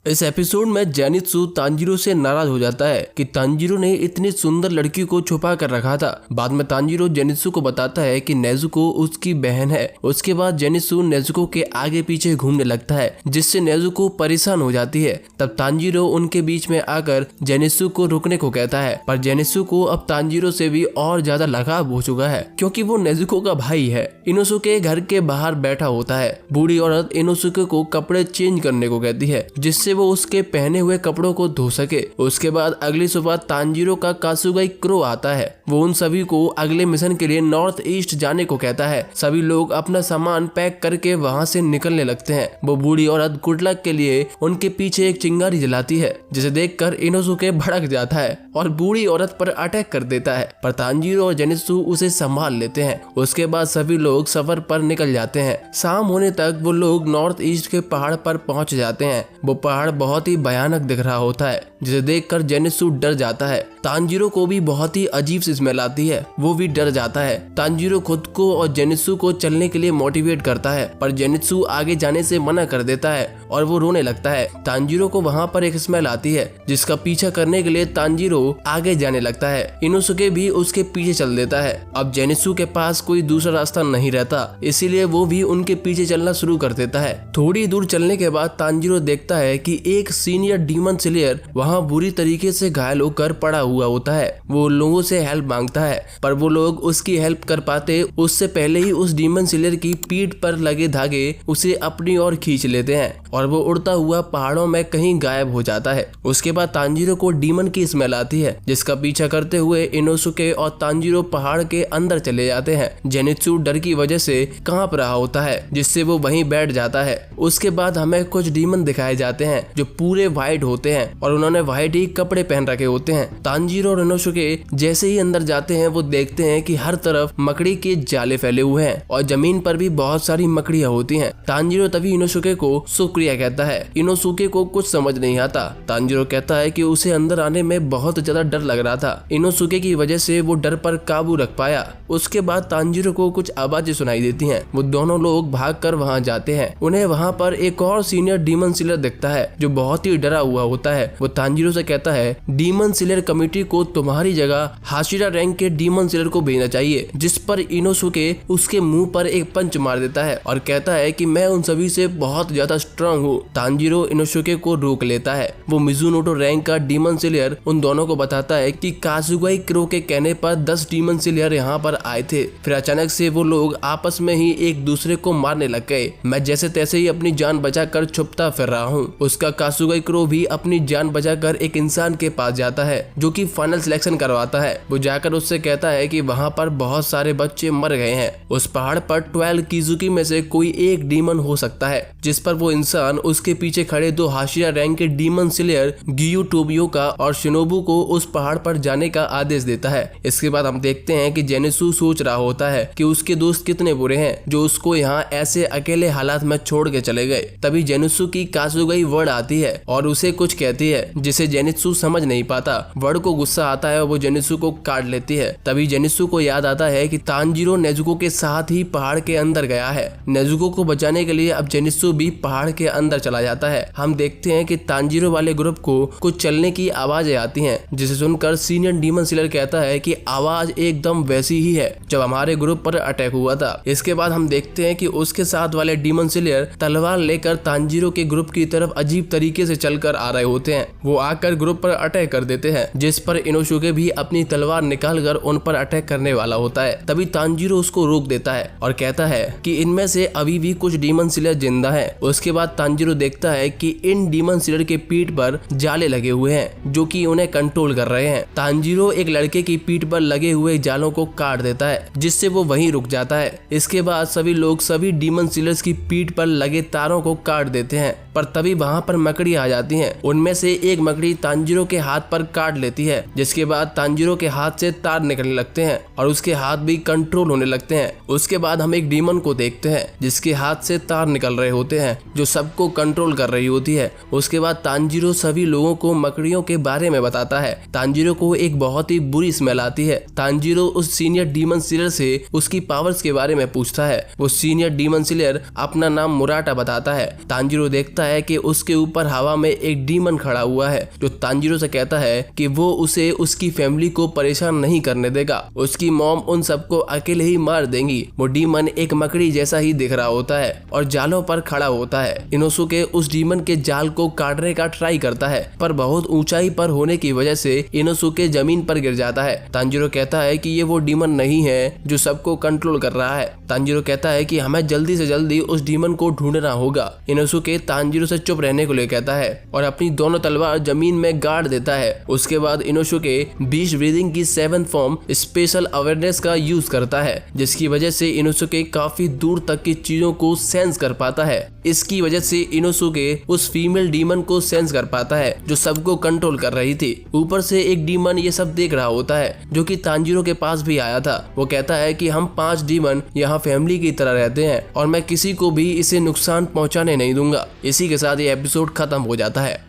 इस एपिसोड में Zenitsu Tanjiro से नाराज हो जाता है कि तांजीरो ने इतनी सुंदर लड़की को छुपा कर रखा था। बाद में तांजीरो जेनित्सु को बताता है कि नेजुको उसकी बहन है। उसके बाद जेनित्सु नेजुको के आगे पीछे घूमने लगता है, जिससे नेजुको परेशान हो जाती है। तब तांजीरो उनके बीच में आकर जेनित्सु को रुकने को कहता है, पर जेनित्सु को अब तांजीरो से भी और ज्यादा लगाव हो चुका है, क्योंकि वो नेजुको का भाई है। इनोसुके घर के बाहर बैठा होता है। बूढ़ी औरत इनोसुके को कपड़े चेंज करने को कहती है, जिससे वो उसके पहने हुए कपड़ों को धो सके। उसके बाद अगली सुबह तांजीरो का कासुगाई क्रो आता है। वो उन सभी को अगले मिशन के लिए नॉर्थ ईस्ट जाने को कहता है। सभी लोग अपना सामान पैक करके वहाँ से निकलने लगते हैं। वो बूढ़ी औरत गुड लक के लिए उनके पीछे एक चिंगारी जलाती है, जिसे देखकर इनोसुके भड़क जाता है और बूढ़ी औरत पर अटैक कर देता है, पर तांजीरो और जेनित्सु उसे संभाल लेते हैं। उसके बाद सभी लोग सफर पर निकल जाते हैं। शाम होने तक वो लोग नॉर्थ ईस्ट के पहाड़ पर पहुंच जाते हैं। वो पहाड़ बहुत ही भयानक दिख रहा होता है, जिसे देखकर जेनित्सु डर जाता है। तांजीरो को भी बहुत ही अजीब सी स्मेल आती है, वो भी डर जाता है। तांजीरो खुद को और जेनित्सु को चलने के लिए मोटिवेट करता है, पर जेनित्सु आगे जाने से मना कर देता है और वो रोने लगता है। तांजीरो को वहाँ पर एक स्मेल आती है, जिसका पीछा करने के लिए तांजीरो आगे जाने लगता है। इनोसुके भी उसके पीछे चल देता है। अब जेनित्सु के पास कोई दूसरा रास्ता नहीं रहता, इसीलिए वो भी उनके पीछे चलना शुरू कर देता है। थोड़ी दूर चलने के बाद तांजीरो देखता है कि एक सीनियर डीमन स्लेयर वहाँ बुरी तरीके से घायल होकर पड़ा हुआ होता है। वो लोगों से हेल्प मांगता है, पर वो लोग उसकी हेल्प कर पाते उससे पहले ही उस डीमन स्लेयर की पीठ पर लगे धागे उसे अपनी ओर खींच लेते हैं और वो उड़ता हुआ पहाड़ों में कहीं गायब हो जाता है। उसके बाद तांजीरो को डीमन की स्मेल आती है, जिसका पीछा करते हुए इनोसुके और तांजीरो पहाड़ के अंदर चले जाते हैं। जेनित्सु डर की वजह से कांप रहा होता है, जिससे वो वहीं बैठ जाता है। उसके बाद हमें कुछ डीमन दिखाए जाते हैं जो पूरे व्हाइट होते हैं और उन्होंने व्हाइट ही कपड़े पहन रखे होते हैं। तांजीरो और इनोसुके जैसे ही अंदर जाते हैं, वो देखते हैं कि हर तरफ मकड़ी के जाले फैले हुए हैं और जमीन पर भी बहुत सारी मकड़ियां होती हैं। तांजीरो तभी इनोसुके को शुक्रिया कहता है। इनोसुके को कुछ समझ नहीं आता। तांजीरो कहता है कि उसे अंदर आने में बहुत ज्यादा डर लग रहा था। इनोसुके की वजह से वो डर पर काबू रख पाया। उसके बाद तांजीरो को कुछ आवाजें सुनाई देती हैं। वो दोनों लोग भागकर वहां जाते हैं। उन्हें वहां पर एक और सीनियर डीमन स्लेयर दिखता है, जो बहुत ही डरा हुआ होता है। वो तांजीरो से कहता है, डीमन स्लेयर कमेटी को तुम्हारी जगह हाशिरा रैंक के डीमन स्लेयर को भेजना चाहिए। जिस पर इनोसुके उसके मुंह पर एक पंच मार देता है और कहता है कि मैं उन सभी से बहुत ज्यादा स्ट्रांग हूँ। तांजीरो इनोसुके को रोक लेता है। वो मिजुनोटो रैंक का डीमन स्लेयर उन दोनों को बताता है कि कासुगाई क्रो के कहने पर 10 डीमन स्लेयर यहाँ पर आए थे। फिर अचानक से वो लोग आपस में ही एक दूसरे को मारने लग गए। मैं जैसे तैसे ही अपनी जान बचाकर छुपता फिर रहा हूँ। उसका कासुगाई क्रो भी अपनी जान बचाकर एक इंसान के पास जाता है, जो कि फाइनल सिलेक्शन करवाता है। वो जाकर उससे कहता है कि वहाँ पर बहुत सारे बच्चे मर गए हैं। उस पहाड़ पर 12 किजुकी में से कोई एक डीमन हो सकता है, जिस पर वो इंसान उसके पीछे खड़े 2 हाशिरा रैंक के डीमन स्लेयर गियुटोबियोका और शिनोबु को उस पहाड़ पर जाने का आदेश देता है। इसके बाद हम देखते हैं कि जेनित्सु सोच रहा होता है कि उसके दोस्त कितने बुरे हैं जो उसको यहाँ ऐसे अकेले हालात में छोड़ के चले गए। तभी जेनित्सु की कासुगाई वर्ड आती है और उसे कुछ कहती है, जिसे जेनित्सु समझ नहीं पाता। वर्ड को गुस्सा आता है और वो जेनित्सु को काट लेती है। तभी जेनित्सु को याद आता है कि तांजीरो नेजुको के साथ ही पहाड़ के अंदर गया है। नेजुको को बचाने के लिए अब जेनित्सु भी पहाड़ के अंदर चला जाता है। हम देखते हैं कि तांजीरो वाले ग्रुप को कुछ चलने की आवाजें आती हैं, जिसे सुनकर सीनियर डीमन स्लेयर कहता है कि आवाज एकदम वैसी ही है जब हमारे ग्रुप पर अटैक हुआ था। इसके बाद हम देखते हैं कि उसके साथ वाले डीमन स्लेयर तलवार लेकर तांजीरो के ग्रुप की तरफ अजीब तरीके से चलकर आ रहे होते हैं। वो आकर ग्रुप पर अटैक कर देते हैं, जिस पर इनोसुके भी अपनी तलवार निकालकर उन पर अटैक करने वाला होता है। तभी तांजीरो उसको रोक देता है और कहता है कि इनमें से अभी भी कुछ डीमन स्लेयर जिंदा है। उसके बाद तांजीरो देखता है कि इन डीमन स्लेयर के पीठ पर जाले लगे हुए हैं, जो कि उन्हें कंट्रोल कर रहे हैं। तांजीरो एक लड़के की पीठ पर लगे हुए जालों को काट देता है, जिससे वो वहीं रुक जाता है। इसके बाद सभी लोग सभी डीमन स्लेयर्स की पीठ पर लगे तारों को काट देते हैं, पर तभी वहाँ पर मकड़ी आ जाती हैं। उनमें से एक मकड़ी तांजीरो के हाथ पर काट लेती है, जिसके बाद तांजीरो के हाथ से तार निकलने लगते हैं और उसके हाथ भी कंट्रोल होने लगते हैं। उसके बाद हम एक डीमन को देखते हैं जिसके हाथ से तार निकल रहे होते हैं, जो सब सबको कंट्रोल कर रही होती है। उसके बाद तांजीरो सभी लोगों को मकड़ियों के बारे में बताता है। तांजीरो को एक बहुत ही बुरी स्मेल आती है। तांजीरो उस सीनियर डीमन स्लेयर से उसकी पावर्स के बारे में पूछता है। वो सीनियर डीमन स्लेयर अपना नाम मुराटा बताता है। तांजीरो देखता है कि उसके ऊपर हवा में एक डीमन खड़ा हुआ है जो तांजीरो से कहता है कि वो उसे उसकी फैमिली को परेशान नहीं करने देगा। उसकी मॉम उन सबको अकेले ही मार देंगी। वो डीमन एक मकड़ी जैसा ही दिख रहा होता है और जालों पर खड़ा होता है। इनोसुके उस डीमन के जाल को काटने का ट्राई करता है, पर बहुत ऊंचाई पर होने की वजह से इनोसुके जमीन पर गिर जाता है। तांजीरो कहता है कि ये वो डीमन नहीं है जो सबको कंट्रोल कर रहा है। तांजीरो कहता है कि हमें जल्दी से जल्दी उस डीमन को ढूंढना होगा। इनोसुके तांजीरो से चुप रहने को लिए कहता है और अपनी दोनों तलवार जमीन में गाड़ देता है। उसके बाद इनोसुके बीच ब्रीदिंग की 7th फॉर्म स्पेशल अवेयरनेस का यूज करता है, जिसकी वजह से इनोसुके काफी दूर तक की चीजों को सेंस कर पाता है। इसकी वजह से इनोसुके उस फीमेल डीमन को सेंस कर पाता है जो सबको कंट्रोल कर रही थी। ऊपर से एक डीमन ये सब देख रहा होता है जो कि तांजीरो के पास भी आया था। वो कहता है कि हम 5 डीमन यहाँ फैमिली की तरह रहते हैं और मैं किसी को भी इसे नुकसान पहुंचाने नहीं दूंगा। इसी के साथ ये एपिसोड खत्म हो जाता है।